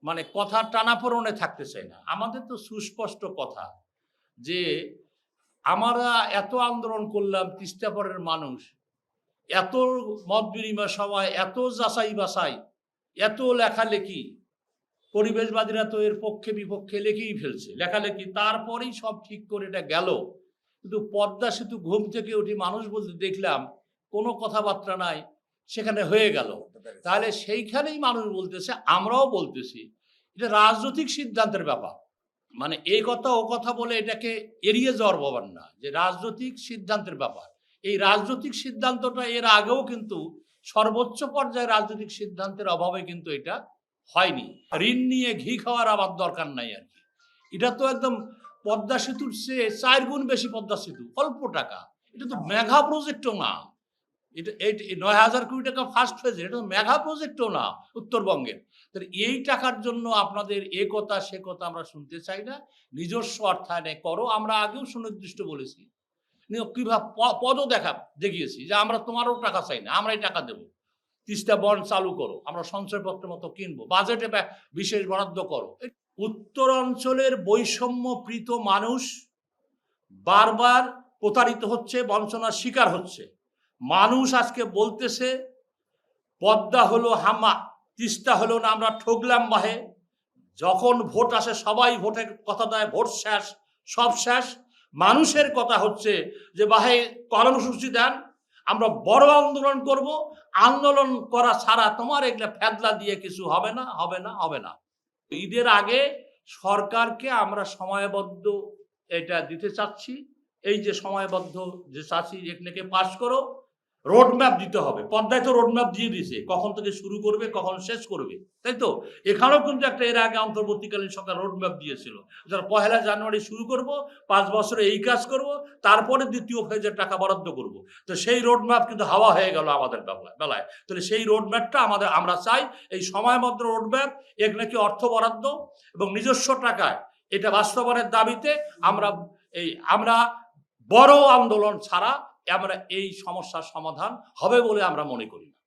মানে কথা টানাপোড়েনে থাকতে চাই না। আমাদের তো সুস্পষ্ট কথা যে আমরা এত আন্দোলন করলাম, তিস্তা পারের মানুষ এত মত বিনিময় সভায়, এত যাচাই বাছাই, এত লেখালেখি, পরিবেশবাদীরা তো এর পক্ষে বিপক্ষে লিখেই ফেলছে লেখালেখি, তারপরেই সব ঠিক করে এটা গেল। কিন্তু পদ্মা সেতু ঘুম থেকে উঠে মানুষ বলতে দেখলাম কোনো কথাবার্তা নাই, সেখানে হয়ে গেল। তাহলে সেইখানেই মানুষ বলতেছে, আমরাও বলতেছি এটা রাজনৈতিক সিদ্ধান্তের ব্যাপার। মানে এই কথা ও কথা বলে এটাকে এড়িয়ে যাওয়ার ব্যাপার না, যে রাজনৈতিক সিদ্ধান্তের ব্যাপার। এই রাজনৈতিক সিদ্ধান্তটা এর আগেও কিন্তু সর্বোচ্চ পর্যায়ে রাজনৈতিক সিদ্ধান্তের অভাবে কিন্তু এটা হয়নি। ঋণ নিয়ে ঘি খাওয়ার আবার দরকার নাই আর কি। এটা তো একদম পদ্মা সেতুর চেয়ে ৪ গুণ বেশি পদ্মা সেতু, অল্প টাকা। এটা তো মেগা প্রজেক্টও না, এটা ৯,০০০ কোটি টাকা ফার্স্ট ফেজে, এটা তো মেগা প্রজেক্টও না উত্তরবঙ্গের। তাহলে এই টাকার জন্য আপনাদের এ কথা সে কথা আমরা শুনতে চাই না। নিজস্ব অর্থায়নে করো, আমরা আগেও সুনির্দিষ্ট বলেছি, কিভাবে পদও দেখিয়েছি যে আমরা তোমারও টাকা চাই না, আমরাই টাকা দেবো। তিস্তা বন্ড চালু করো, আমরা সঞ্চয়পত্রের মতো কিনবো, বাজেটে বিশেষ বরাদ্দ করো। উত্তরাঞ্চলের বৈষম্যপ্রীত মানুষ বারবার প্রতারিত হচ্ছে, বঞ্চনার শিকার হচ্ছে। মানুষ আজকে বলতেছে পদ্মা হলো হামা, তিস্তা হলো না, আমরা ঠকলাম বাহে। যখন ভোট আসে সবাই ভোটের কথা দেয়, ভোট শেষ, সব শেষ। মানুষের কথা হচ্ছে যে বাহে কর্মসূচি দেন, আমরা বড় আন্দোলন করব, আন্দোলন করা ছাড়া তোমার এগুলা ফেদলা দিয়ে কিছু হবে না, হবে না, হবে না। ঈদের আগে সরকারকে আমরা সময়বদ্ধ এটা দিতে চাচ্ছি, এই যে সময়বদ্ধ যে চাচ্ছি এখানে পাস করো, রোডম্যাপ দিতে হবে। পদ্মায় তো রোডম্যাপ দিয়ে দিয়েছে, কখন থেকে শুরু করবে, কখন শেষ করবে, তাই তো? এখানেও কিন্তু একটা এর আগে অন্তর্বর্তীকালীন সরকার রোডম্যাপ দিয়েছিল, যারা ১লা জানুয়ারি শুরু করব, 5 বছরে এই কাজ করব, তারপরে দ্বিতীয় ফেজের টাকা বরাদ্দ করব। তো সেই রোডম্যাপ কিন্তু হাওয়া হয়ে গেল আমাদের বেলায়। তাহলে সেই রোডম্যাপটা আমরা চাই, এই সময়বদ্ধ রোডম্যাপ, এর নাকি অর্থ বরাদ্দ এবং নিজস্ব টাকায় এটা বাস্তবায়নের দাবিতে আমরা বড় আন্দোলন ছাড়া আমরা এই সমস্যার সমাধান হবে বলে আমরা মনে করি না।